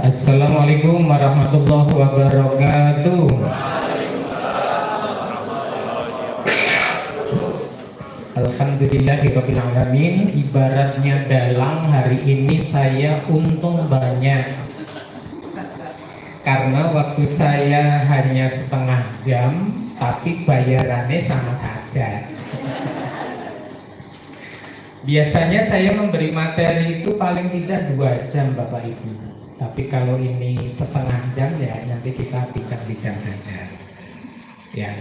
Assalamualaikum warahmatullahi wabarakatuh. Alhamdulillahirabbil alamin. Ibaratnya dalang, hari ini saya untung banyak karena waktu saya hanya setengah jam, tapi bayarannya sama saja. Biasanya saya memberi materi itu paling tidak 2 jam Bapak Ibu. Tapi kalau ini setengah jam ya nanti kita bincang-bincang saja. Ya.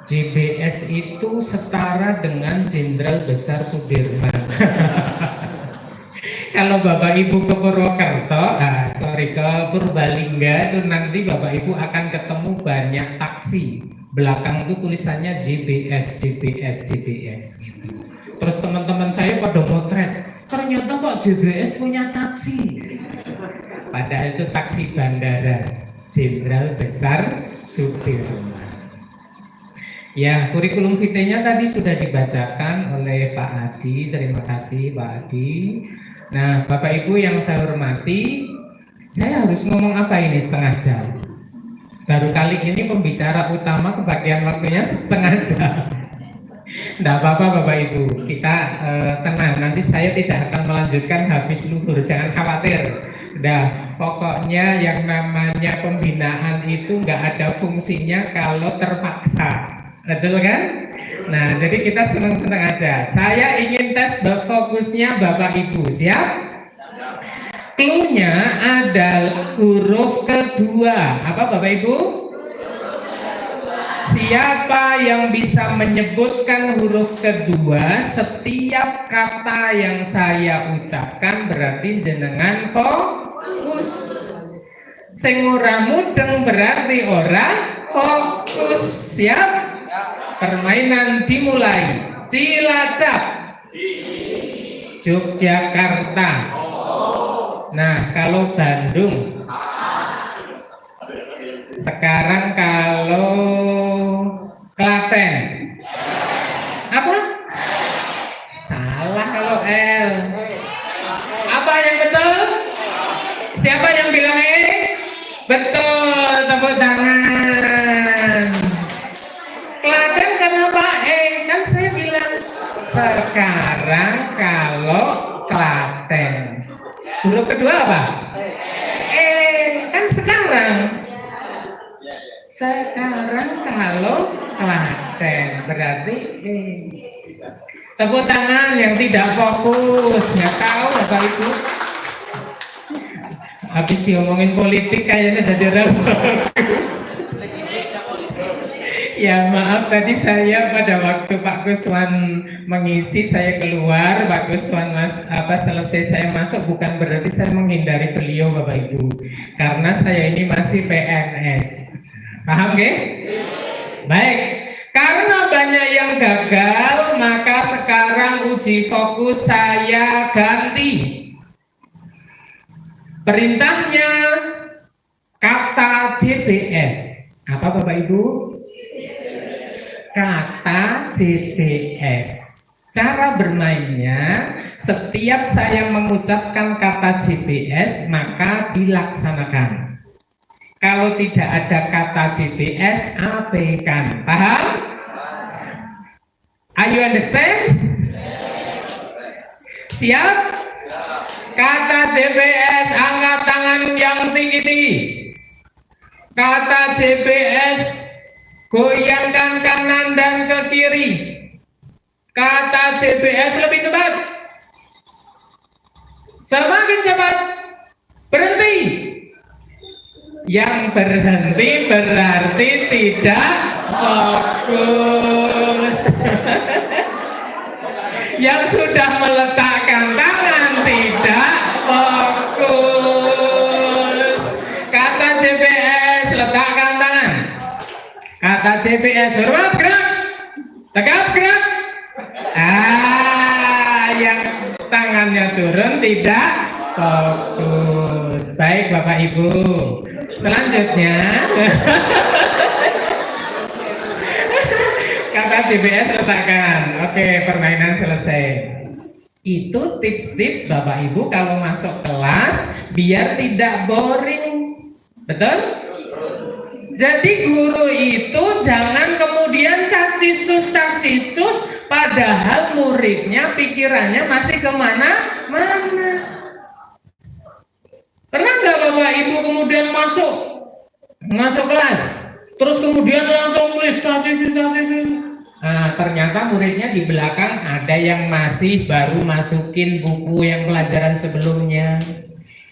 JBS itu setara dengan Jenderal Besar Sudirman. Kalau Bapak Ibu ke Purwokerto, ke Purbalingga itu nanti Bapak Ibu akan ketemu banyak taksi. Belakang itu tulisannya JBS, JBS, JBS gitu. Terus teman-teman saya pada motret, ternyata kok JBS punya taksi. Padahal itu taksi bandara Jenderal Besar Sudirman. Ya, kurikulum vitae-nya tadi sudah dibacakan oleh Pak Adi. Terima kasih Pak Adi. Nah, Bapak Ibu yang saya hormati, saya harus ngomong apa ini setengah jam? Baru kali ini pembicara utama kebagian waktunya setengah jam. Tidak apa-apa Bapak Ibu, kita tenang, nanti saya tidak akan melanjutkan habis luhur, jangan khawatir. Nah, pokoknya yang namanya pembinaan itu nggak ada fungsinya kalau terpaksa, betul kan? Nah, jadi kita senang-senang aja. Saya ingin tes fokusnya Bapak Ibu, siap? Clue-nya adalah huruf kedua. Apa Bapak Ibu? Siapa yang bisa menyebutkan huruf kedua setiap kata yang saya ucapkan berarti jenengan fokus. Sing ora mudeng berarti ora fokus. Siap? Permainan dimulai. Cilacap, Yogyakarta. Nah, kalau Bandung. Sekarang kalau Klaten. Apa? Salah kalau L. Apa yang betul? Siapa yang bilang E? Betul, tepuk tangan. Klaten kenapa E? Kan saya bilang sekarang kalau Klaten. Huruf kedua apa? E. Kan sekarang. Sekarang kalau Klaten berarti tepuk tangan yang tidak fokus. Nggak tahu Bapak Ibu. Habis diomongin politik kayaknya jadi repot. Ya maaf tadi saya pada waktu Pak Kuswan mengisi saya keluar, Pak Kuswan selesai saya masuk, bukan berarti saya menghindari beliau Bapak Ibu, karena saya ini masih PNS. Paham nggih? Baik, karena banyak yang gagal, maka sekarang uji fokus saya ganti. Perintahnya kata JBS. Apa Bapak Ibu? Kata JBS. Cara bermainnya, setiap saya mengucapkan kata JBS, maka dilaksanakan. Kalau tidak ada kata JBS, abaikan. Paham? Are you understand? Siap? Kata JBS, angkat tangan yang tinggi-tinggi. Kata JBS, goyangkan kanan dan ke kiri. Kata JBS lebih cepat. Semakin cepat. Berhenti. Yang berhenti berarti tidak fokus. Yang sudah meletakkan tangan tidak fokus. Kata JBS, letakkan tangan. Kata JBS, hormat, gerak. Tegap, gerak. Yang tangannya turun tidak fokus. Baik Bapak Ibu. Selanjutnya kata JBS letakkan. Oke, permainan selesai. Itu tips-tips Bapak Ibu kalau masuk kelas biar tidak boring. Betul? Jadi guru itu jangan kemudian casisus padahal muridnya pikirannya masih kemana-mana. Pernah nggak Bapak Ibu kemudian masuk kelas, terus kemudian langsung tulis statistik. Nah, ternyata muridnya di belakang ada yang masih baru masukin buku yang pelajaran sebelumnya,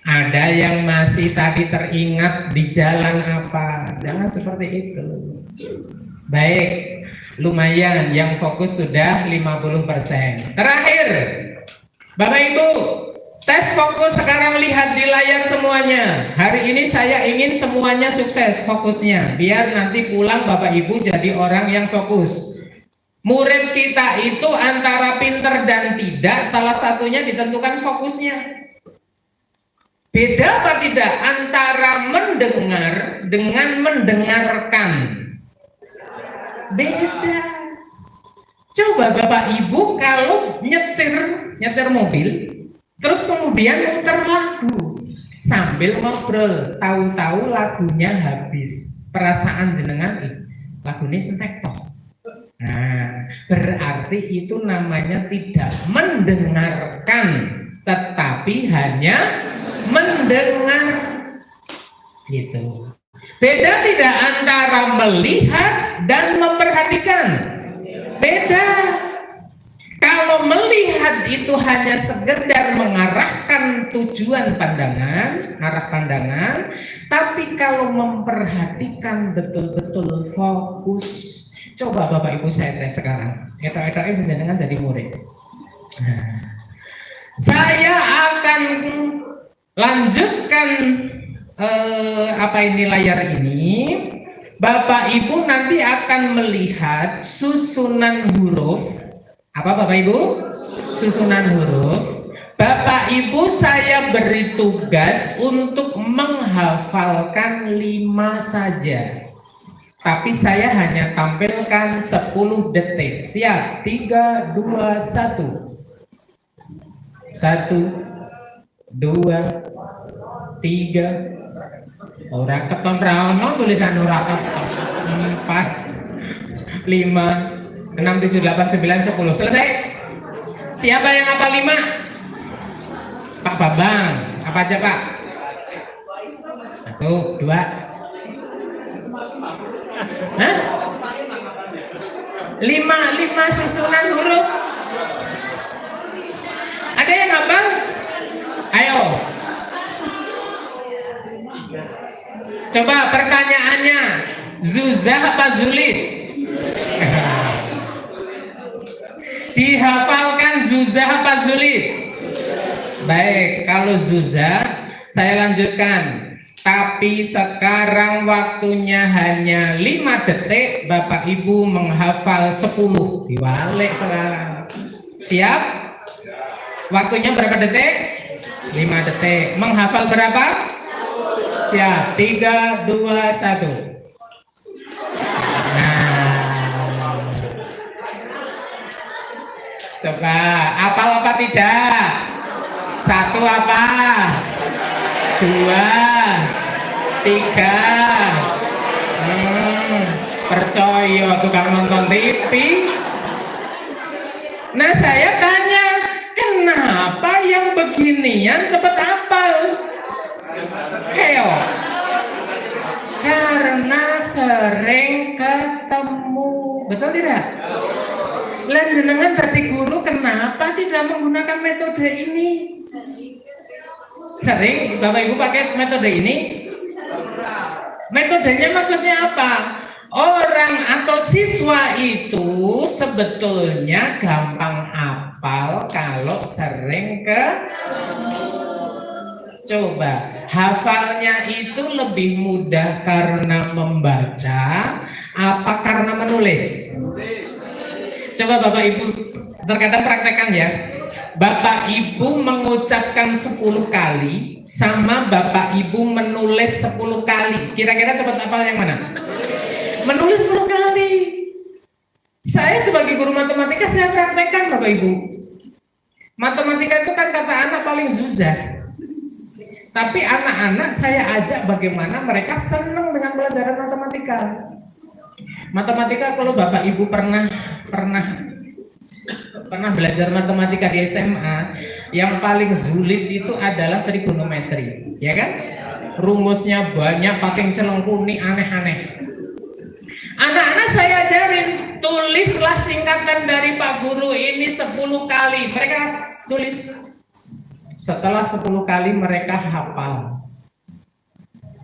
ada yang masih tadi teringat di jalan apa. Jangan seperti itu. Baik, lumayan yang fokus sudah 50%. Terakhir, Bapak Ibu, tes fokus sekarang lihat di layar semuanya. Hari ini saya ingin semuanya sukses fokusnya, biar nanti pulang Bapak Ibu jadi orang yang fokus. Murid kita itu antara pinter dan tidak, salah satunya ditentukan fokusnya. Beda apa tidak antara mendengar dengan mendengarkan? Beda. Coba Bapak Ibu kalau nyetir mobil, terus kemudian muter lagu sambil ngobrol, tahu-tahu lagunya habis. Perasaan jenengan lagunya sentek toh. Nah, berarti itu namanya tidak mendengarkan, tetapi hanya mendengar. Gitu. Beda tidak antara melihat dan memperhatikan? Beda. Kalau melihat itu hanya sekedar mengarahkan tujuan pandangan, arah pandangan, tapi kalau memperhatikan betul-betul fokus. Coba Bapak Ibu saya tes sekarang. Etok-etoknya dengan jadi murid. Nah, saya akan lanjutkan layar ini. Bapak Ibu nanti akan melihat susunan huruf. Apa Bapak Ibu? Susunan huruf. Bapak Ibu saya beri tugas untuk menghafalkan 5 saja. Tapi saya hanya tampilkan 10 detik. Siap? 3, 2, 1. 1, 2, 3. Ora keton raono tulisan ora keton. 4, 5, 6, 7, 8, 9, 10. Selesai? Siapa yang hafal 5? Pak Bambang. Apa aja Pak? 1, 2. Hah? 5 susunan huruf. Ada yang hafal? Ayo. Coba pertanyaannya, Zuzah apa Zulit? Dihafalkan Zuzah apa Zulit? Baik, kalau Zuzah saya lanjutkan. Tapi sekarang waktunya hanya 5 detik, Bapak Ibu menghafal 10. Diwalik sekarang. Siap? Waktunya berapa detik? 5 detik. Menghafal berapa? Siap. 3, 2, 1. Nah. Coba, hafal apa tidak? 1 apa? 2, 3. Percaya tukang nonton TV. Nah saya tanya, kenapa yang beginian cepat hafal? Heo. Karena sering ketemu. Betul tidak? Lanjenengan tadi guru kenapa tidak menggunakan metode ini? Sering Bapak Ibu pakai metode ini? Metodenya maksudnya apa? Orang atau siswa itu sebetulnya gampang hafal kalau sering coba hafalnya itu lebih mudah karena membaca apa karena menulis? Coba Bapak Ibu terkadang praktekkan ya. Bapak Ibu mengucapkan 10 kali sama Bapak Ibu menulis 10 kali. Kira-kira cepat hafal yang mana? Menulis 10 kali. Saya sebagai guru matematika saya praktekkan Bapak Ibu. Matematika itu kan kata anak paling susah. Tapi anak-anak saya ajak bagaimana mereka senang dengan pelajaran matematika. Matematika kalau Bapak Ibu pernah belajar matematika di SMA, yang paling sulit itu adalah trigonometri, ya kan? Rumusnya banyak, pakai celengkuni aneh-aneh. Anak-anak saya ajarin, tulislah singkatan dari Pak Guru ini 10 kali. Mereka tulis. Setelah 10 kali mereka hafal.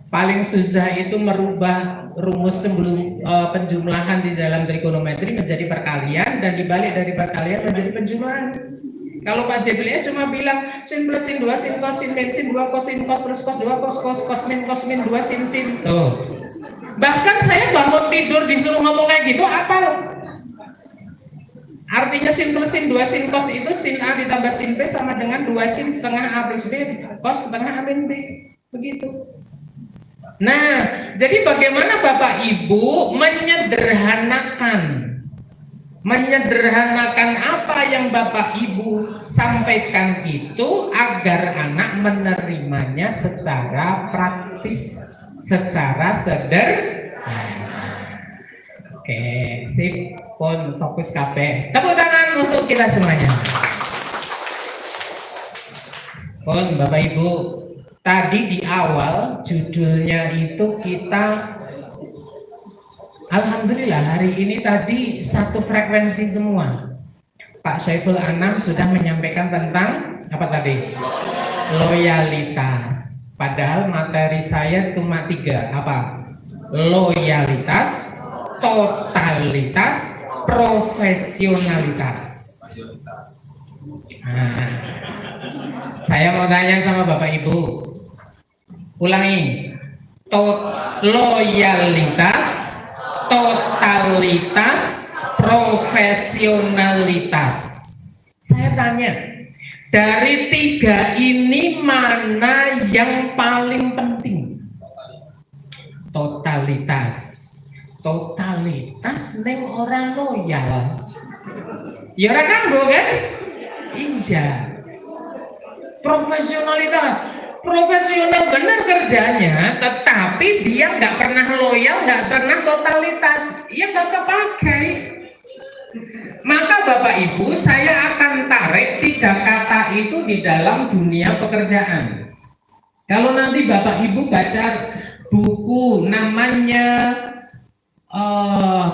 Paling susah itu merubah rumus penjumlahan di dalam trigonometri menjadi perkalian, dan dibalik dari perkalian menjadi penjumlahan. Kalau Pak JBLS cuma bilang sin plus sin 2 sin cos sin min sin 2 cos sin cos plus cos 2 cos cos cos min 2 sin sin. Tuh. Bahkan saya bangun tidur disuruh ngomong kayak gitu, apa? Artinya sin plus sin 2 sin cos itu sin A ditambah sin B sama dengan 2 sin setengah A plus B cos setengah A min B. Begitu. Nah, jadi bagaimana Bapak Ibu menyederhanakan apa yang Bapak Ibu sampaikan itu agar anak menerimanya secara praktis, secara sederhana. Oke, sip, pun fokus kabeh. Tepuk tangan untuk kita semuanya. Pun Bapak Ibu, tadi di awal judulnya itu kita, alhamdulillah hari ini tadi satu frekuensi semua. Pak Syaiful Anam sudah menyampaikan tentang apa tadi? Loyalitas. Padahal materi saya cuma 3, apa? Loyalitas, totalitas, profesionalitas. Nah, saya mau tanya sama Bapak Ibu, ulangi. Loyalitas, totalitas, profesionalitas. Saya tanya, dari 3 ini mana yang paling penting? Totalitas neng orang loyal. Ya orang kanggo kan? Iya. Profesional benar kerjanya, tetapi dia nggak pernah loyal, nggak pernah totalitas, ya nggak kepakai. Maka Bapak Ibu, saya akan tarik 3 kata itu di dalam dunia pekerjaan. Kalau nanti Bapak Ibu baca buku namanya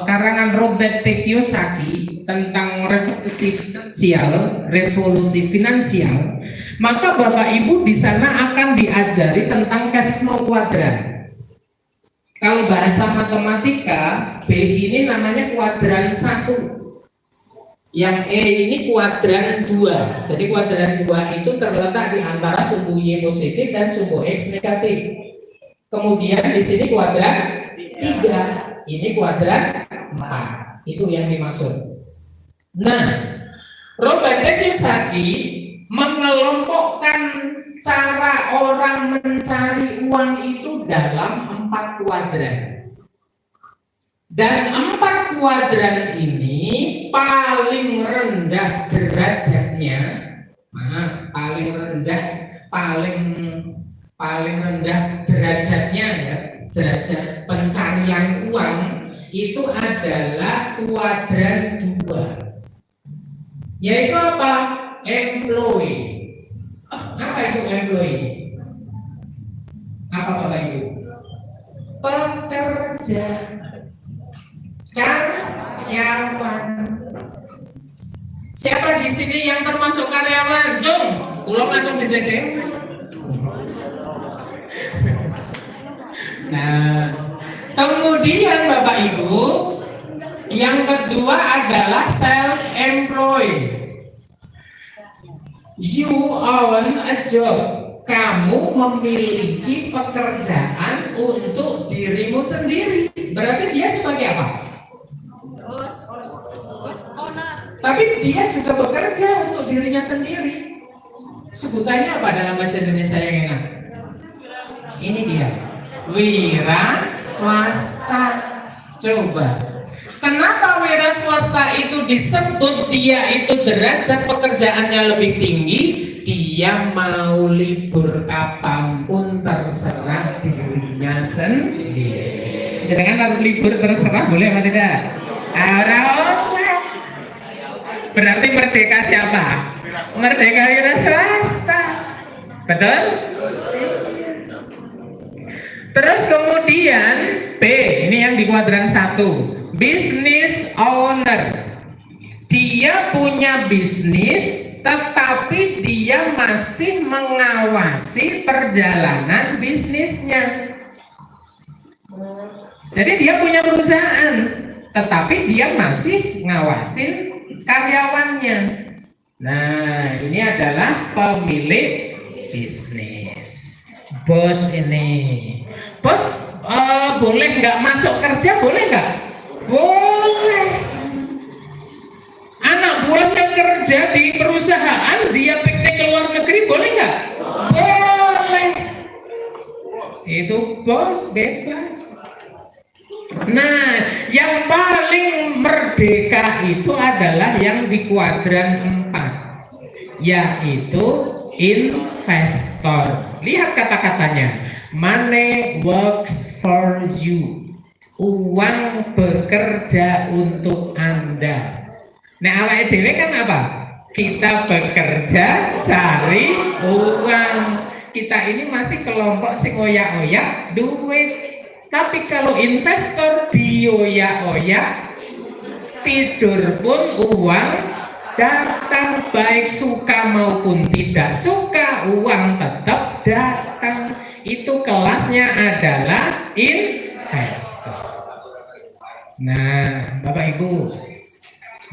karangan Robert T. Kiyosaki tentang revolusi finansial, maka Bapak Ibu di sana akan diajari tentang cash flow kuadran. Kalau bahasa matematika, B ini namanya kuadran 1. Yang E ini kuadran 2. Jadi kuadran 2 itu terletak di antara sumbu Y positif dan sumbu X negatif. Kemudian di sini kuadran 3. Ini kuadran 4. Itu yang dimaksud. Nah, Robert Kiyosaki mengelompokkan cara orang mencari uang itu dalam 4 kuadran. Dan 4 kuadran ini paling rendah derajatnya, paling rendah derajatnya ya, derajat pencarian uang itu adalah kuadran 2. Yaitu apa? Employee. Apa itu employee? Apa Bapak Ibu? Pekerja, karyawan. Siapa di sini yang termasuk karyawan? Cung, ulang langsung di sini. Nah, kemudian Bapak Ibu, yang kedua adalah self-employed. You own a job. Kamu memiliki pekerjaan untuk dirimu sendiri. Berarti dia sebagai apa? Tapi dia juga bekerja untuk dirinya sendiri. Sebutannya apa dalam bahasa Indonesia yang enak? Ini dia, wira swasta. Coba, Kenapa wira swasta itu disebut dia itu derajat pekerjaannya lebih tinggi? Dia mau libur kapanpun terserah dirinya sendiri. Jangan harus libur terserah, boleh atau tidak? Berarti merdeka siapa? Merdeka wira swasta. Betul? Terus kemudian B, ini yang di kuadran 1, business owner. Dia punya bisnis, tetapi dia masih mengawasi perjalanan bisnisnya. Jadi dia punya perusahaan, tetapi dia masih ngawasin karyawannya. Nah, ini adalah pemilik bisnis. Bos ini. Bos, boleh nggak masuk kerja? Boleh nggak? Boleh. Anak buahnya kerja di perusahaan, dia piknik ke luar negeri, boleh nggak? Boleh. Itu bos bebas. Nah, yang paling merdeka itu adalah yang di kuadran 4, yaitu investor. Lihat kata-katanya. Money works for you. Uang bekerja untuk Anda. Nah, awake dhewe kan apa? Kita bekerja cari uang. Kita ini masih kelompok sing oyak-oyak duit. Tapi kalau investor dioyak-oyak, tidur pun uang datang, baik suka maupun tidak suka, uang tetap datang. Itu kelasnya adalah investor. Nah, Bapak Ibu,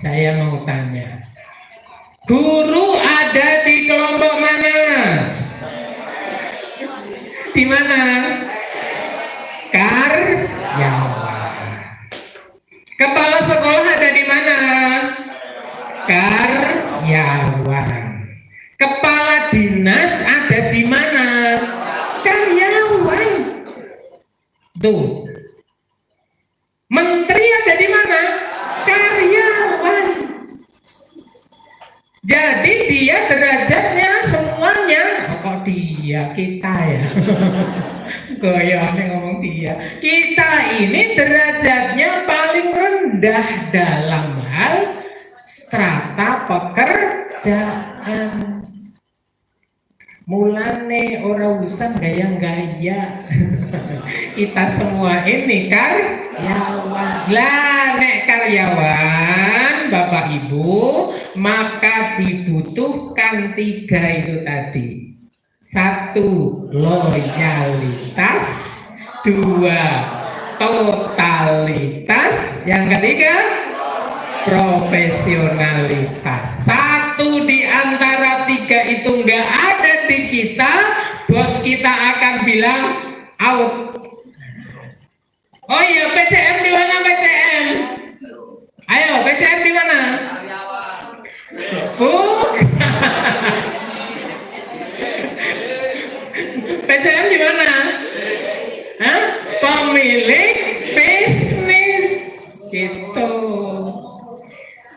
saya mau tanya, guru ada di kelompok mana? Di mana? Karyawan. Kepala sekolah ada di mana? Karyawan. Kepala dinas ada di mana? Karyawan. Tuh. Menteri ada di mana? Karyawan. Jadi dia derajatnya semuanya. Kok dia? Kita ya. Goyangnya ngomong dia. Kita ini derajatnya paling rendah dalam hal strata pekerjaan. Mulane orang usah gaya-gaya. Kita semua ini karyawan. Lah nek karyawan Bapak Ibu, maka dibutuhkan 3 itu tadi. 1, loyalitas. 2, totalitas. Yang ketiga, profesionalitas. 1 di antara 3 itu nggak ada di kita, bos kita akan bilang out. Oh iya, PCM di mana PCM? Ayo, PCM di mana? PCM di mana? Hah? Pemilik bisnis gitu.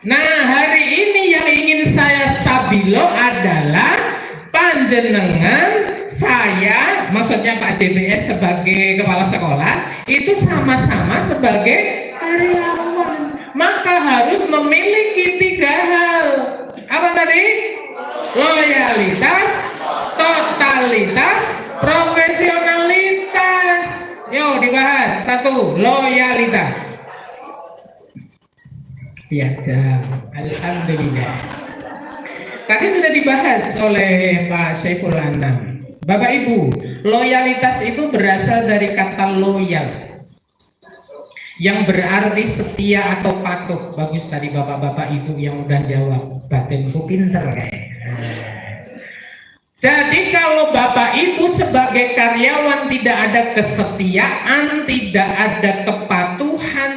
Nah, hari ini yang ingin saya stabilo adalah panjenengan, saya, maksudnya Pak JBS sebagai kepala sekolah, itu sama-sama sebagai karyawan. Maka harus memiliki 3 hal. Apa tadi? Loyalitas, totalitas, profesionalitas. Yuk dibahas. 1, loyalitas. Ya, alhamdulillah. Tadi sudah dibahas oleh Pak Syaiful Anam. Bapak Ibu, loyalitas itu berasal dari kata loyal, yang berarti setia atau patuh. Bagus tadi Bapak-bapak Ibu yang udah jawab. Batinku pinter kayak. Jadi kalau Bapak Ibu sebagai karyawan tidak ada kesetiaan, tidak ada kepatuhan,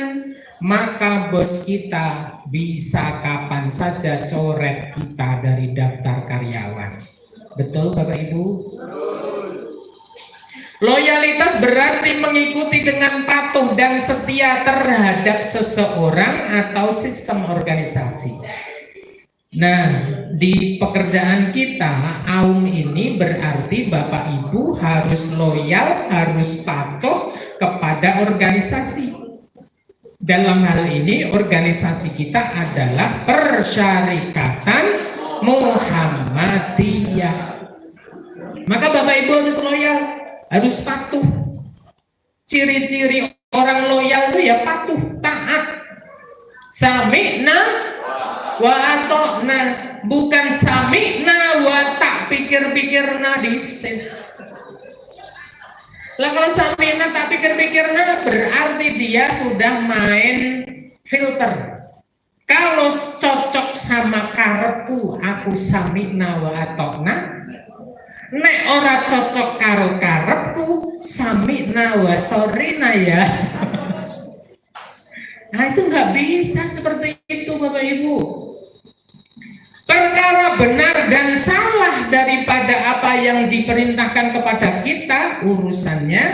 maka bos kita bisa kapan saja coret kita dari daftar karyawan. Betul Bapak Ibu? Loyalitas berarti mengikuti dengan patuh dan setia terhadap seseorang atau sistem organisasi. Nah, di pekerjaan kita, AUM ini berarti Bapak Ibu harus loyal, harus patuh kepada organisasi. Dalam hal ini, organisasi kita adalah Persyarikatan Muhammadiyah. Maka Bapak Ibu harus loyal, harus patuh. Ciri-ciri orang loyal itu ya patuh, taat. Sami'na wa ata'na, bukan sami'na wa tak pikir-pikirna disin. Lah kalau sami'na tak pikir-pikirna berarti dia sudah main filter. Kalau cocok sama karepku, aku sami'na wa ata'na. Nek ora cocok karo karepku, sami'na wa sorina ya. Nah itu nggak bisa seperti itu Bapak Ibu. Perkara benar dan salah daripada apa yang diperintahkan kepada kita, urusannya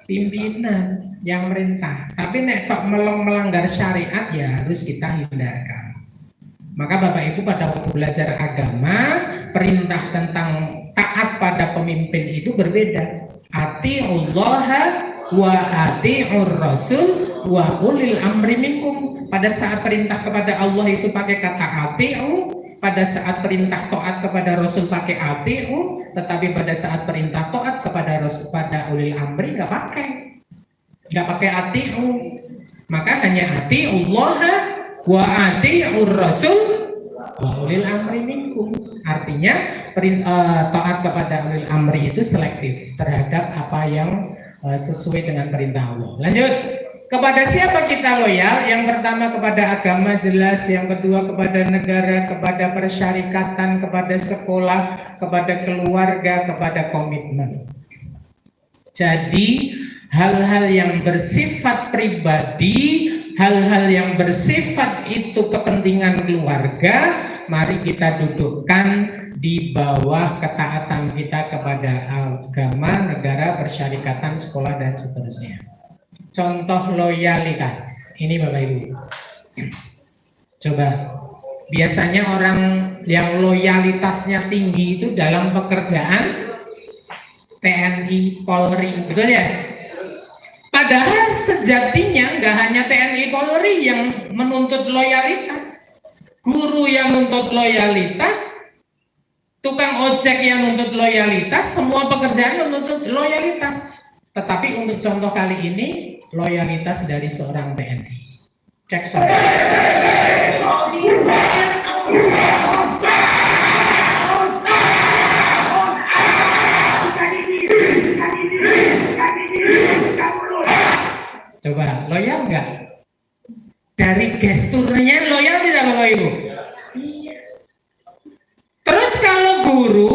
pimpinan yang merintah. Tapi nek kok melanggar syariat ya harus kita hindarkan. Maka Bapak Ibu pada waktu belajar agama, perintah tentang taat pada pemimpin itu berbeda. Atiullaha wa atiur rasul wa ulil amri minkum. Pada saat perintah kepada Allah itu pakai kata atiu, pada saat perintah taat kepada Rasul pakai atiu, tetapi pada saat perintah taat kepada Rasul pada ulil amri nggak pakai atiu. Maka hanya atiullaha wa atiur rasul wa ulil amri minkum. Artinya taat kepada ulil amri itu selektif terhadap apa yang sesuai dengan perintah Allah. Lanjut. Kepada siapa kita loyal? Yang pertama kepada agama jelas, yang kedua kepada negara, kepada persyarikatan, kepada sekolah, kepada keluarga, kepada komitmen. Jadi hal-hal yang bersifat pribadi, hal-hal yang bersifat itu kepentingan keluarga, mari kita dudukkan di bawah ketaatan kita kepada agama, negara, persyarikatan, sekolah, dan seterusnya. Contoh loyalitas ini Bapak Ibu. Coba, biasanya orang yang loyalitasnya tinggi itu dalam pekerjaan TNI, Polri, betul ya? Padahal sejatinya nggak hanya TNI, Polri yang menuntut loyalitas, guru yang menuntut loyalitas, tukang ojek yang menuntut loyalitas, semua pekerjaan menuntut loyalitas. Tetapi untuk contoh kali ini, loyalitas dari seorang TNI. Cek saya. Coba, loyal nggak? Dari gesturnya loyal tidak Bapak Ibu? Iya. Terus kalau guru,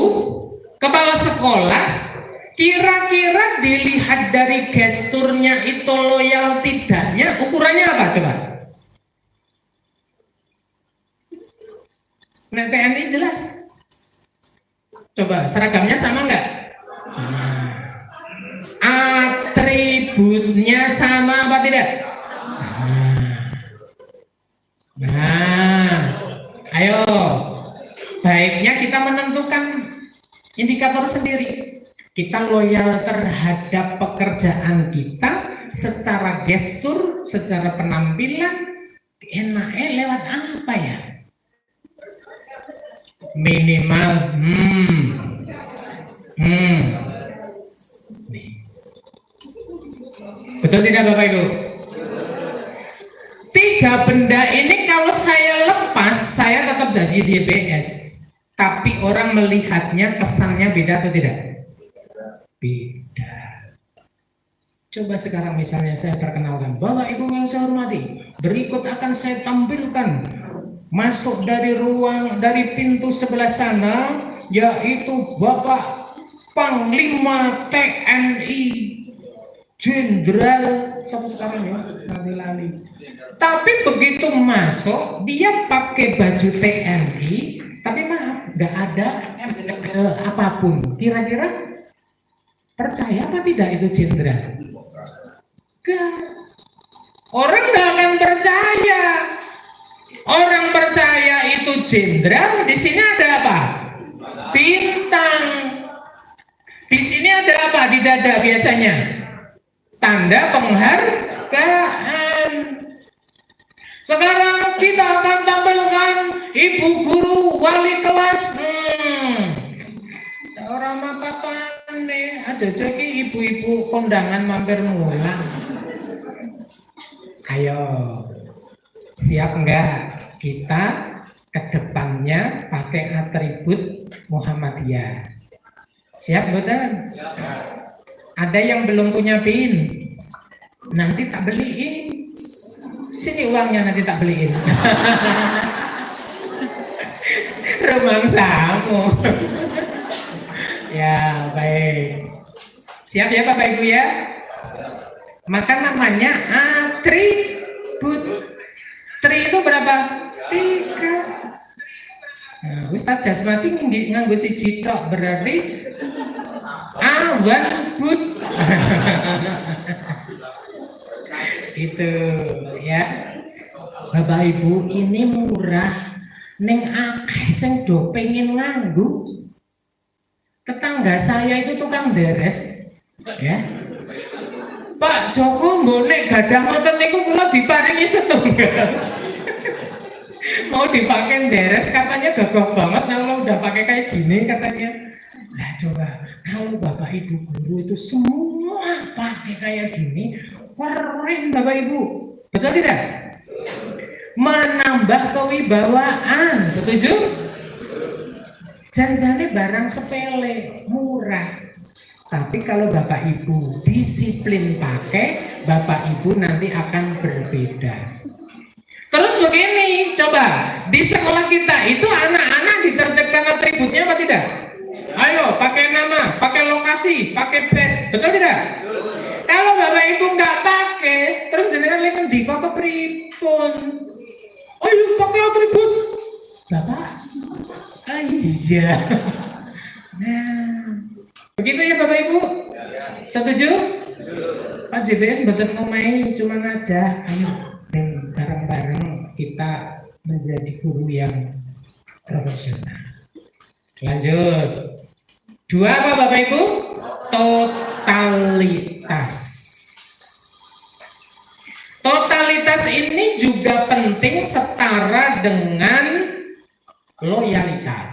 kepala sekolah, kira-kira dilihat dari gesturnya itu loyal tidaknya, ukurannya apa coba? Nah, TNI jelas. Coba, seragamnya sama nggak? Atributnya sama apa tidak? Sama. Nah, ayo. Baiknya kita menentukan indikator sendiri. Kita loyal terhadap pekerjaan kita secara gestur, secara penampilan, enaknya lewat apa ya? Minimal betul tidak Bapak Ibu? Tiga benda ini kalau saya lepas, saya tetap jadi DBS. Tapi orang melihatnya, kesannya beda atau tidak? Beda. Coba sekarang misalnya saya perkenalkan, Bapak Ibu yang saya hormati, berikut akan saya tampilkan masuk dari ruang, dari pintu sebelah sana, yaitu Bapak Panglima TNI Jenderal sampai sekarang ya, lali-lali. Tapi begitu masuk, dia pakai baju TNI, tapi maaf, nggak ada apapun. Kira-kira Percaya apa tidak itu jenderal? Enggak. Orang nggak akan percaya. Orang percaya itu jenderal. Di sini ada apa? Bintang. Di sini ada apa di dada biasanya? Tanda penghargaan. Sekarang kita akan tampilkan ibu guru wali kelas. Orang apa nih? Ada jadi ibu-ibu kondangan mampir mulang. Ayo, siap enggak kita kedepannya pakai atribut Muhammadiyah? Siap betul? Ada yang belum punya PIN? Nanti tak beliin. Sini uangnya nanti tak beliin. Remangsamu. Ya baik. Siap ya Bapak Ibu ya? Maka namanya atribut. Tri itu berapa? 3. Nah, Ustaz Jasmati nganggo siji tok berarti awan but. Itu ya. Bapak Ibu ini murah. Neng akeh sing do pengen nganggo. Tetangga saya itu tukang beres, ya. Pak Joko mbone gadah ngoten niku kula diparingi setunggal. Mau dipakai beres katanya gagah banget kalau udah pakai kayak gini katanya. Nah coba kalau Bapak Ibu guru itu semua pakai kayak gini, keren Bapak Ibu, betul tidak? Menambah kewibawaan, setuju? Janjane barang sepele, murah. Tapi kalau Bapak Ibu disiplin pakai, Bapak Ibu nanti akan berbeda. Terus begini, coba di sekolah kita itu anak-anak ditertibkan atributnya apa tidak? Ayo, pakai nama, pakai lokasi, pakai bed, betul tidak? Kalau Bapak Ibu nggak pakai, terus jenengan lihat di kok kepripun? Ayo pakai atribut, Bapak. Iya. Nah, begitu ya Bapak Ibu. Setuju? Pak JBS betul ngomongin cuma aja. Bareng-bareng kita menjadi guru yang profesional. Lanjut. 2 apa Bapak Ibu? Totalitas. Totalitas ini juga penting setara dengan loyalitas.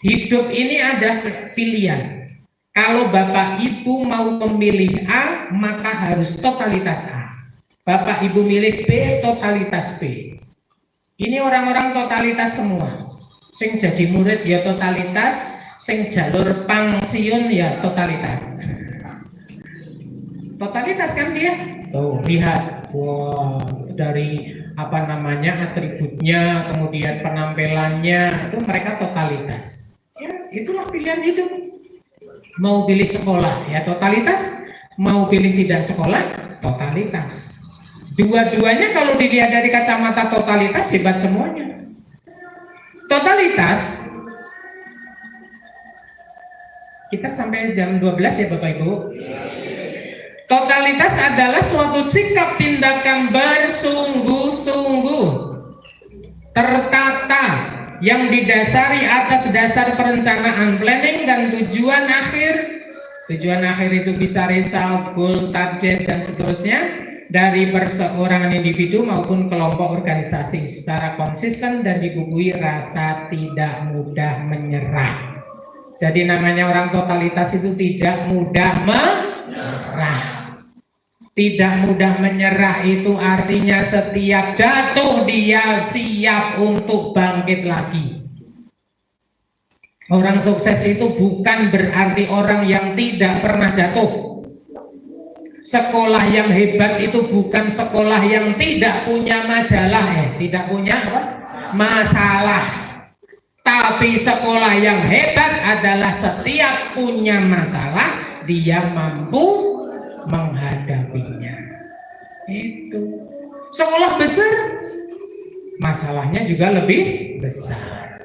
Hidup ini ada pilihan. Kalau Bapak Ibu mau memilih A, maka harus totalitas A. Bapak Ibu milih B, totalitas B. Ini orang-orang totalitas semua. Sing jadi murid ya totalitas, sing jalur pangsiun ya totalitas. Totalitas kan dia? Tuh, lihat. Wow, dari apa namanya atributnya, kemudian penampilannya, itu mereka totalitas. Ya, itulah pilihan hidup. Mau pilih sekolah ya totalitas, mau pilih tidak sekolah totalitas. Dua-duanya kalau dilihat dari kacamata totalitas hebat semuanya. Totalitas kita sampai jam 12 ya Bapak Ibu. Totalitas adalah suatu sikap tindakan bersungguh-sungguh, tertata, yang didasari atas dasar perencanaan planning dan tujuan akhir. Tujuan akhir itu bisa result, goal, target, dan seterusnya dari perseorangan individu maupun kelompok organisasi secara konsisten dan dibubuhi rasa tidak mudah menyerah. Jadi namanya orang totalitas itu tidak mudah menyerah. Tidak mudah menyerah itu artinya setiap jatuh dia siap untuk bangkit lagi. Orang sukses itu bukan berarti orang yang tidak pernah jatuh. Sekolah yang hebat itu bukan sekolah yang tidak punya majalah, tidak punya masalah. Tapi sekolah yang hebat adalah setiap punya masalah, dia mampu menghadapinya. Itu sekolah besar, masalahnya juga lebih besar.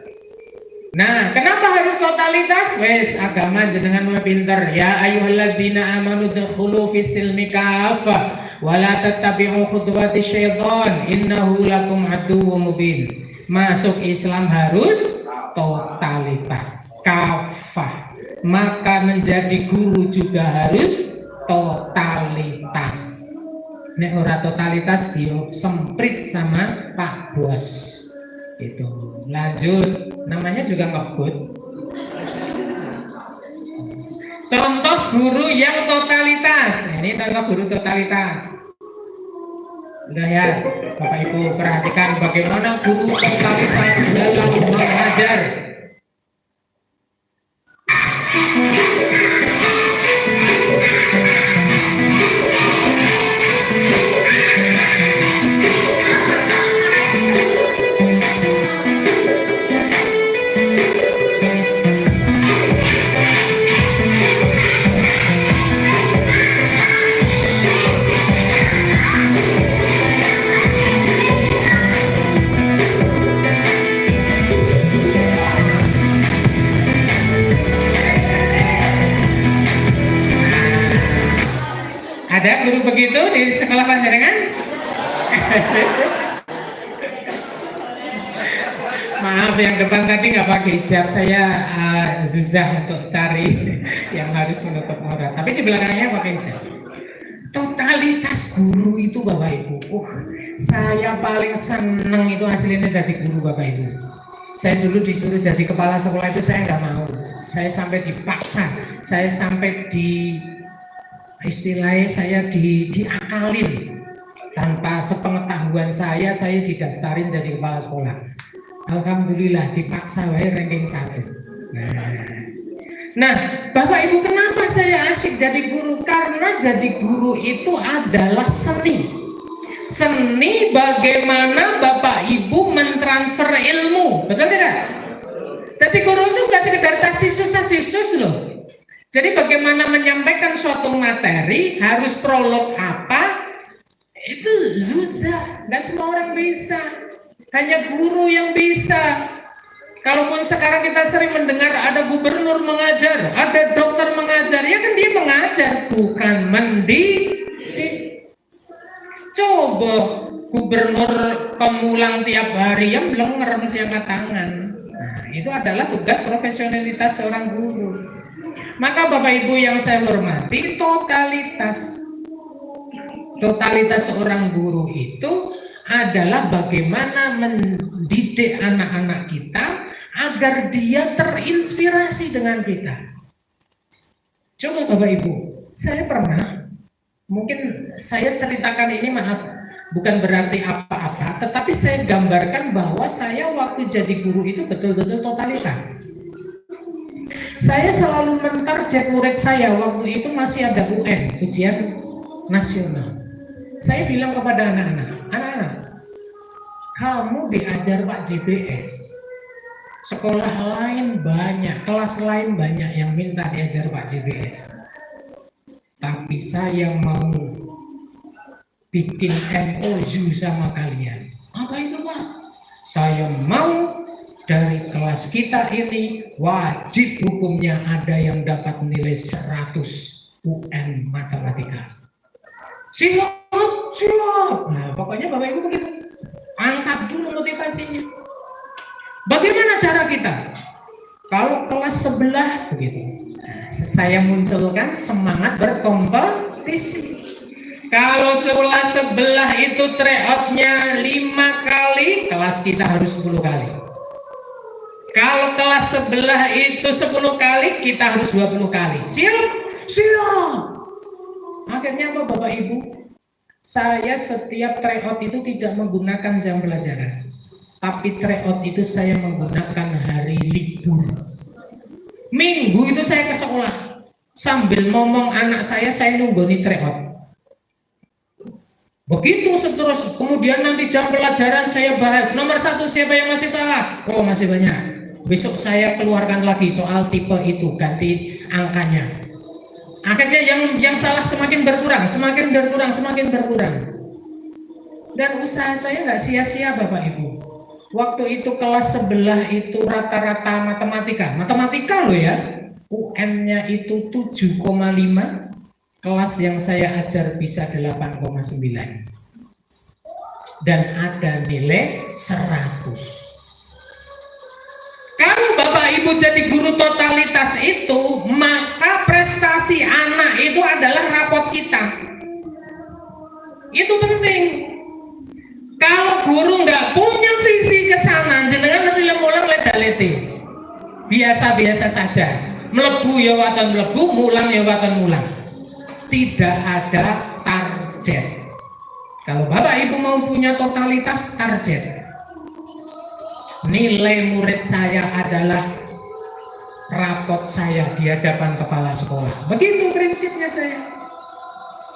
Nah, kenapa harus totalitas? Wes, agama jenengan mah pinter. Ya ayyuhalladzina amanu dkhulu fis silmi kafah wa la tattabi'u khutuwati syaitan innahu lakum aduwwum mubin. Masuk Islam harus totalitas, kafah. Maka menjadi guru juga harus totalitas. Nek ora totalitas dia semprit sama Pak Bos. Itu. Lanjut, namanya juga ngebut. Contoh guru yang totalitas. Ini contoh guru totalitas. Udah ya, Bapak Ibu perhatikan bagaimana guru totalitas dalam mengajar. Ada guru begitu di sekolah panjenengan? Maaf yang depan tadi nggak pakai hijab, saya susah untuk cari yang harus menutup aurat. Tapi di belakangnya pakai hijab. Totalitas guru itu Bapak Ibu. Saya paling seneng itu hasilnya jadi guru Bapak Ibu. Saya dulu disuruh jadi kepala sekolah itu saya nggak mau. Saya sampai dipaksa, saya sampai istilahnya saya diakalin tanpa sepengetahuan saya didaftarin jadi kepala sekolah. Alhamdulillah dipaksa wae ranking 1. Nah, Bapak Ibu kenapa saya asyik jadi guru? Karena jadi guru itu adalah seni. Seni bagaimana Bapak Ibu mentransfer ilmu, betul tidak? Jadi guru itu bukan sekedar casis loh. Jadi bagaimana menyampaikan suatu materi, harus prolog apa, itu susah, nggak semua orang bisa, hanya guru yang bisa. Kalaupun sekarang kita sering mendengar ada gubernur mengajar, ada dokter mengajar, ya kan dia mengajar, bukan mendidik. Coba gubernur pemulang tiap hari, yang belenger mesti angkat tangan. Nah, itu adalah tugas profesionalitas seorang guru. Maka Bapak Ibu yang saya hormati, totalitas seorang guru itu adalah bagaimana mendidik anak-anak kita agar dia terinspirasi dengan kita. Coba Bapak Ibu, saya pernah, mungkin saya ceritakan ini maaf, bukan berarti apa-apa, tetapi saya gambarkan bahwa saya waktu jadi guru itu betul-betul totalitas. Saya selalu mentarget murid saya, waktu itu masih ada UN, ujian nasional. Saya bilang kepada anak-anak, kamu diajar Pak JBS. Sekolah lain banyak, kelas lain banyak yang minta diajar Pak JBS. Tapi saya mau bikin MOU sama kalian. Apa itu Pak? Saya mau dari kelas kita ini wajib hukumnya ada yang dapat nilai 100 UN matematika. Siap. Nah, pokoknya Bapak Ibu begitu. Angkat dulu motivasinya. Bagaimana cara kita? Kalau kelas sebelah begitu. Nah, saya munculkan semangat berkompetisi. Kalau kelas sebelah itu tryout-nya 5 kali, kelas kita harus 10 kali. Kalau kelas sebelah itu 10 kali, kita harus 20 kali. Siap? Akhirnya apa Bapak Ibu? Saya setiap tryout itu tidak menggunakan jam pelajaran. Tapi tryout itu saya menggunakan hari libur. Minggu itu saya ke sekolah. Sambil ngomong anak saya nunggu nih tryout. Begitu seterus, kemudian nanti jam pelajaran saya bahas. Nomor 1 siapa yang masih salah? Oh masih banyak. Besok saya keluarkan lagi soal tipe itu, ganti angkanya. Akhirnya yang salah semakin berkurang. Dan usaha saya nggak sia-sia Bapak Ibu. Waktu itu kelas sebelah itu rata-rata matematika loh ya. UN-nya itu 7,5. Kelas yang saya ajar bisa 8,9. Dan ada nilai 100. Kalau Bapak Ibu jadi guru totalitas itu, maka prestasi anak itu adalah rapot kita. Itu penting. Kalau guru nggak punya visi ke sana, jenengan mesti mulang leda-lede. Biasa-biasa saja. Melebu ya waton melebu, mulang ya waton mulang. Tidak ada target. Kalau Bapak Ibu mau punya totalitas, target. Nilai murid saya adalah rapot saya di hadapan kepala sekolah. Begitu prinsipnya saya.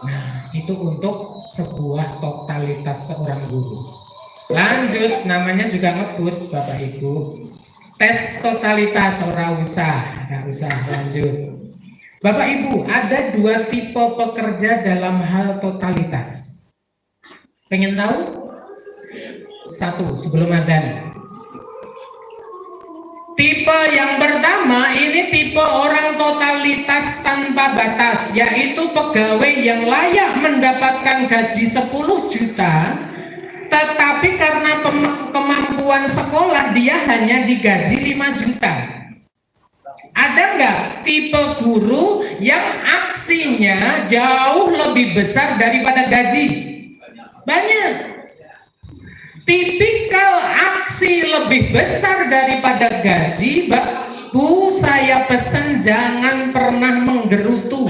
Nah, itu untuk sebuah totalitas seorang guru. Lanjut, namanya juga ngebut Bapak Ibu. Tes totalitas, nggak usah lanjut. Bapak Ibu, ada 2 tipe pekerja dalam hal totalitas. Pengen tahu? 1, sebelum adzan. Tipe yang pertama ini tipe orang totalitas tanpa batas, yaitu pegawai yang layak mendapatkan gaji 10 juta, tetapi karena kemampuan sekolah dia hanya digaji 5 juta. Ada nggak tipe guru yang aksinya jauh lebih besar daripada gaji? Banyak. Tipikal aksi lebih besar daripada gaji, Bu, saya pesan jangan pernah menggerutu.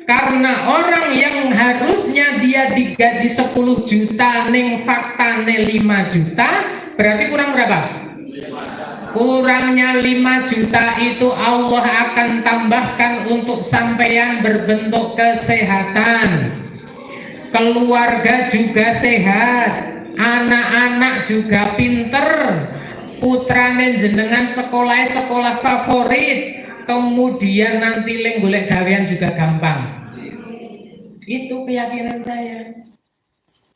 Karena orang yang harusnya dia digaji 10 juta ning faktane 5 juta, berarti kurang berapa? Kurangnya 5 juta itu Allah akan tambahkan untuk sampeyan berbentuk kesehatan. Keluarga juga sehat. Anak-anak juga pinter, putrane jenengan sekolah favorit, kemudian nanti leng golek gawean juga gampang. Itu keyakinan saya.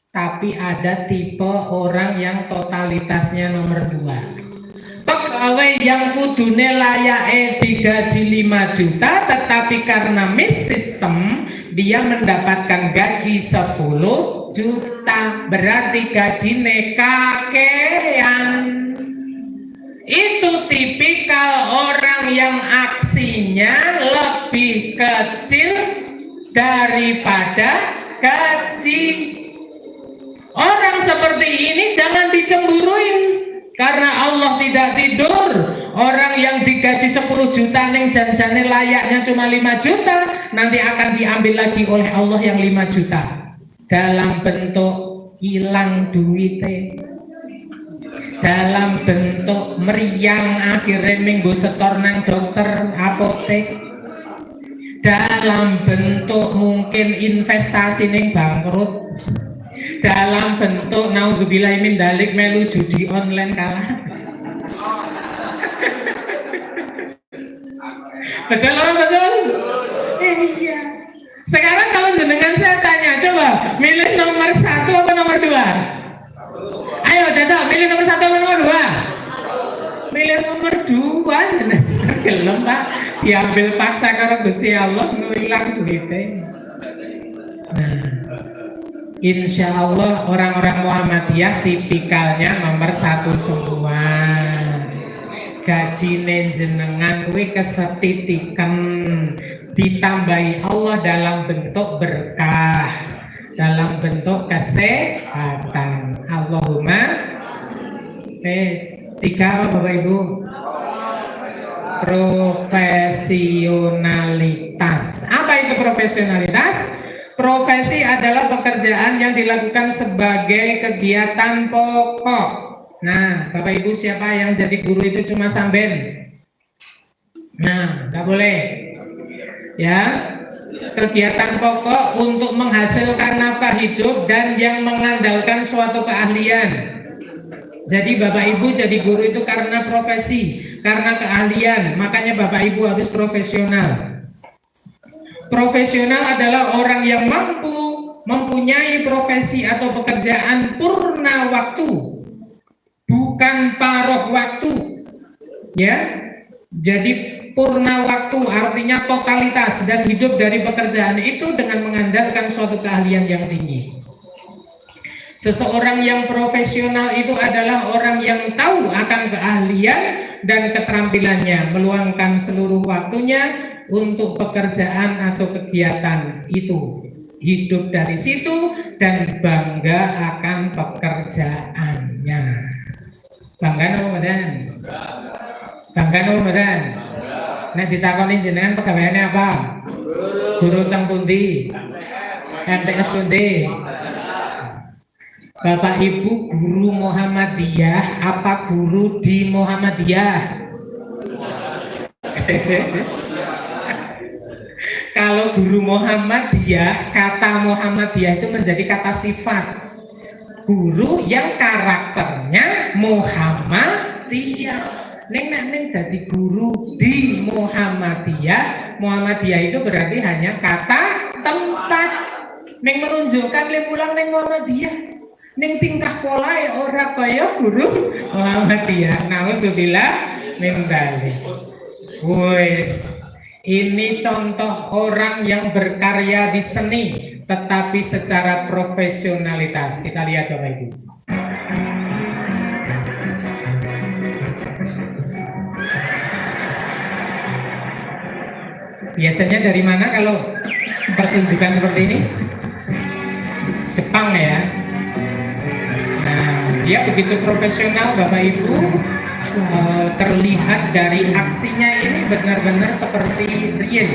Tapi ada tipe orang yang totalitasnya nomor 2. Pegawai yang kudune layake digaji 5 juta, tetapi karena miss sistem dia mendapatkan gaji 10 juta, berarti gajine kakean. Itu tipikal orang yang aksinya lebih kecil daripada gaji. Orang seperti ini jangan dicemburuin, karena Allah tidak tidur. Orang yang digaji 10 juta neng janjane layaknya cuma 5 juta, nanti akan diambil lagi oleh Allah yang 5 juta dalam bentuk hilang duitnya, dalam bentuk meriang akhirnya minggu setor nang dokter apotek, dalam bentuk mungkin investasi neng bangkrut, dalam bentuk naudzubillah min dalik melu judi online kalah. Betul apa betul? Iya. Sekarang kalau jenengan saya tanya, coba milih nomor 1 apa nomor 2? Ayo Jatuh, milih nomor 1 apa nomor 2? Milih nomor 2. Gelem Pak, diambil paksa karo Gusti Allah ngilang duitnya. Nah, insya Allah orang-orang Muhammadiyah tipikalnya nomor 1 semua. Gajine jenengan kuwi kesetitikan, ditambahi Allah dalam bentuk berkah, dalam bentuk kesehatan. Allahumma. 3 apa Bapak Ibu? Profesionalitas. Apa itu profesionalitas? Profesi adalah pekerjaan yang dilakukan sebagai kegiatan pokok. Nah, Bapak Ibu siapa yang jadi guru itu cuma samben? Nah, nggak boleh. Ya, kegiatan pokok untuk menghasilkan nafkah hidup dan yang mengandalkan suatu keahlian. Jadi Bapak Ibu jadi guru itu karena profesi, karena keahlian. Makanya Bapak Ibu harus profesional. Profesional adalah orang yang mempunyai profesi atau pekerjaan purna waktu. bukan paruh waktu. Ya. Jadi purna waktu artinya totalitas dan hidup dari pekerjaan itu dengan mengandalkan suatu keahlian yang tinggi. Seseorang yang profesional itu adalah orang yang tahu akan keahlian dan keterampilannya, meluangkan seluruh waktunya untuk pekerjaan atau kegiatan itu, hidup dari situ dan bangga akan pekerjaannya. Bangga nopo mboten? Bangga nopo mboten? Nek ditakoni jenengan pegawaiane apa? Guru teng pundi? MTS pundi? Bapak Ibu guru Muhammadiyah apa guru di Muhammadiyah? Kalau guru Muhammadiyah, kata Muhammadiyah itu menjadi kata sifat. Guru yang karakternya Muhammadiyah. Neng jadi guru di Muhammadiyah. Muhammadiyah itu berarti hanya kata tempat. Neng menunjukkan pulang neng Muhammadiyah. Neng tingkah pola ya ora kaya guru Muhammadiyah. Nauzubillah min dzalik. Wes. Ini contoh orang yang berkarya di seni tetapi secara profesionalitas. Kita lihat Bapak Ibu. Biasanya dari mana kalau pertunjukan seperti ini? Jepang ya. Nah, dia begitu profesional Bapak Ibu. Terlihat dari aksinya ini benar-benar seperti real.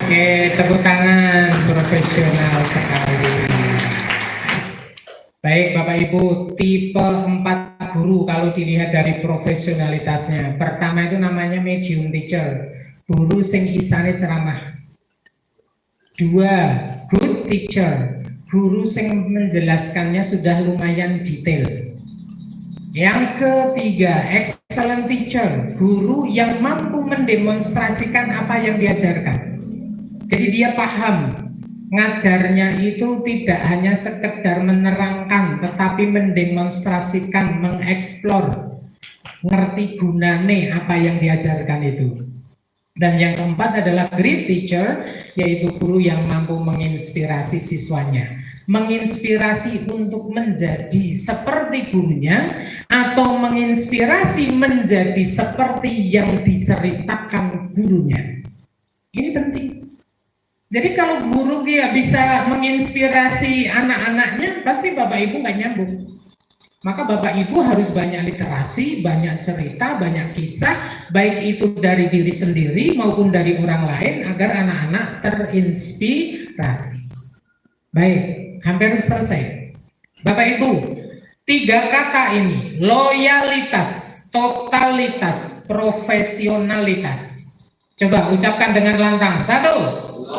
Oke, tepuk tangan, profesional sekali. Baik Bapak Ibu, tipe 4 guru kalau dilihat dari profesionalitasnya. Pertama itu namanya medium teacher, guru sing isane ceramah. 2, good teacher, guru sing menjelaskannya sudah lumayan detail. Yang ketiga, excellent teacher, guru yang mampu mendemonstrasikan apa yang diajarkan. Jadi dia paham, ngajarnya itu tidak hanya sekedar menerangkan, tetapi mendemonstrasikan, mengeksplor, ngerti gunane apa yang diajarkan itu. Dan yang keempat adalah great teacher, yaitu guru yang mampu menginspirasi siswanya, menginspirasi untuk menjadi seperti gurunya, atau menginspirasi menjadi seperti yang diceritakan gurunya. Ini penting. Jadi kalau guru dia bisa menginspirasi anak-anaknya, pasti Bapak Ibu nggak nyambung. Maka Bapak Ibu harus banyak literasi, banyak cerita, banyak kisah, baik itu dari diri sendiri maupun dari orang lain, agar anak-anak terinspirasi. Baik, hampir selesai. Bapak Ibu, 3 kata ini, loyalitas, totalitas, profesionalitas. Coba ucapkan dengan lantang. 1, 2,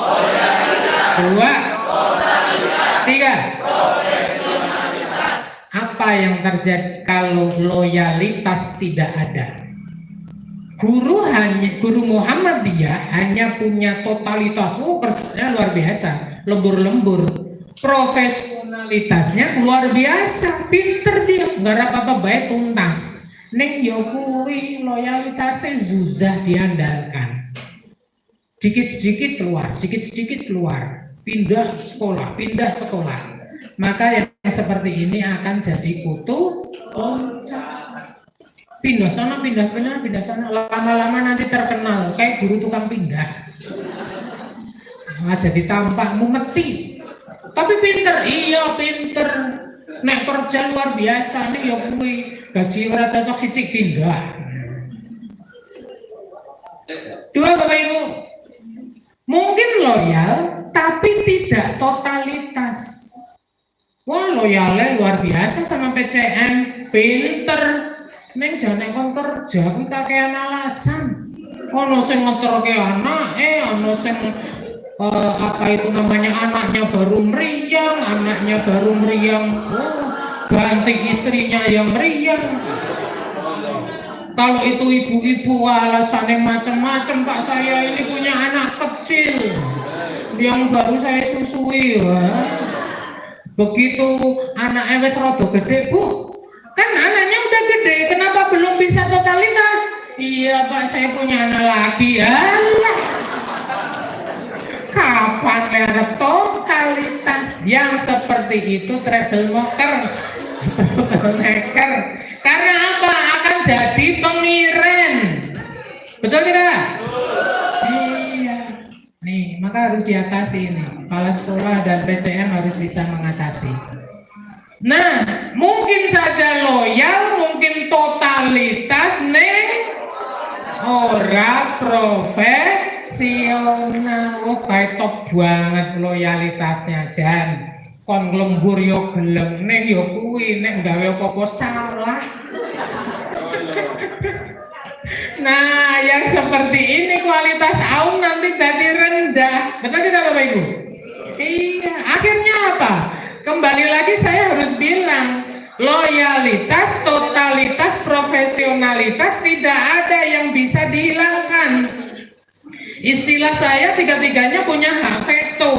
3. Apa yang terjadi kalau loyalitas tidak ada? Guru Muhammadiyah hanya punya totalitas, kerjanya luar biasa, lembur-lembur. Profesionalitasnya luar biasa, pinter dia, nggak apa-apa baik tuntas. Neng yokui loyalitasnya zuzah diandalkan. Sedikit-sedikit keluar, pindah sekolah. Maka yang seperti ini akan jadi kutu. pindah sana, pindah sana, lama-lama nanti terkenal kayak guru tukang pindah. Nah, jadi tampakmu mati. Tapi pinter, iya pinter. Nek kerja luar biasa nih ya kuwi gaji ora cocok sithik pindah. Dua Bapak Ibu, mungkin loyal tapi tidak totalitas. Wah loyalnya luar biasa sama PCM, pinter. Neng jane kon kerja kuwi kakean alasan. Ono sing ngeterke anak, ono sing apa itu namanya anaknya baru meriang, ganti istrinya yang meriang. Kalau itu ibu-ibu alasannya macam-macam, Pak saya ini punya anak kecil yang baru saya susui. Begitu anaknya wis rada gede, Bu, kan anaknya udah gede, kenapa belum bisa totalitas? Iya Pak, saya punya anak lagi. Alah, kapan ada totalitas yang seperti itu? Troublemaker. Karena apa? Akan jadi pengiren. Betul tidak? Iya. Nih, maka harus diatasi ini. Kepala sekolah dan PCM harus bisa mengatasi. Nah, mungkin saja loyal, mungkin totalitas, ora profesional. Oh, kayak top banget loyalitasnya Jan. Kon lembur yo gelem, ning yo kuwi nek gawe apa-apa salah. Nah, yang seperti ini kualitas aum nanti jadi rendah. Betul tidak Bapak Ibu? Iya, akhirnya apa? Kembali lagi saya harus bilang, loyalitas, totalitas, profesionalitas tidak ada yang bisa dihilangkan. Istilah saya tiga-tiganya punya hak veto.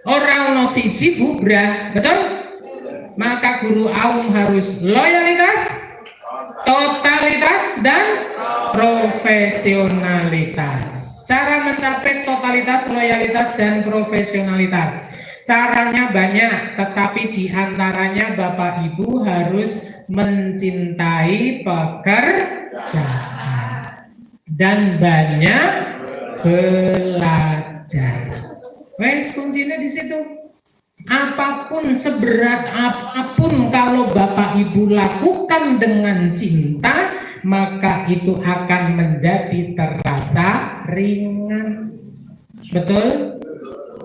Orang no siji bubrah, betul? Maka guru aum harus loyalitas, totalitas, dan profesionalitas. Cara mencapai totalitas, loyalitas, dan profesionalitas. Caranya banyak, tetapi diantaranya Bapak Ibu harus mencintai pekerjaan dan banyak belajar. Wes kuncinya di situ. Apapun seberat apapun kalau Bapak Ibu lakukan dengan cinta, maka itu akan menjadi terasa ringan. Betul?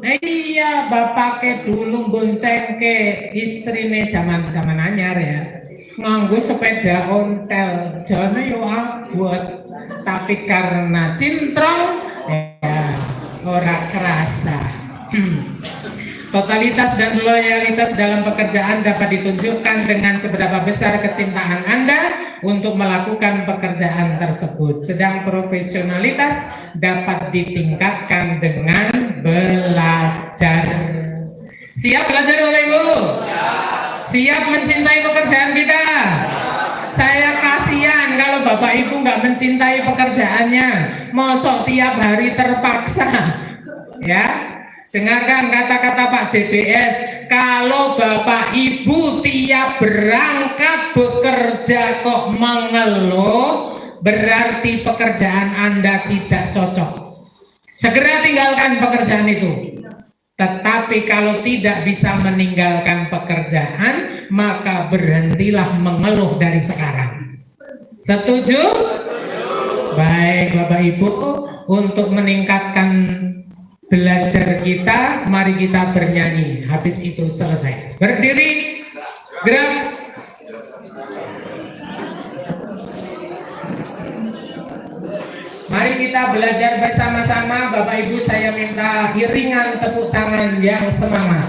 Iya, bapak ke dulu bonceng ke istrine zaman anyar ya. Nganggo sepeda ontel, jane yo abot. Tapi karena cintrong ya ora kerasa. Totalitas dan loyalitas dalam pekerjaan dapat ditunjukkan dengan seberapa besar kecintaan Anda untuk melakukan pekerjaan tersebut. Sedang profesionalitas dapat ditingkatkan dengan belajar. Siap belajar Bapak Ibu? Siap mencintai pekerjaan kita? Saya kasihan kalau Bapak Ibu nggak mencintai pekerjaannya, mosok tiap hari terpaksa. Ya, dengarkan kata-kata Pak JBS. Kalau Bapak Ibu tiap berangkat bekerja kok mengeluh, berarti pekerjaan Anda tidak cocok. Segera tinggalkan pekerjaan itu. Tetapi kalau tidak bisa meninggalkan pekerjaan, maka berhentilah mengeluh dari sekarang. Setuju? Baik Bapak Ibu, untuk meningkatkan belajar kita, mari kita bernyanyi. Habis itu selesai. Berdiri, gerak. Mari kita belajar bersama-sama. Bapak Ibu, saya minta iringan tepuk tangan yang semangat.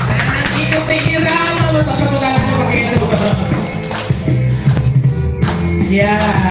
Nah, ikuti irama tepuk tangan seperti itu. Ya.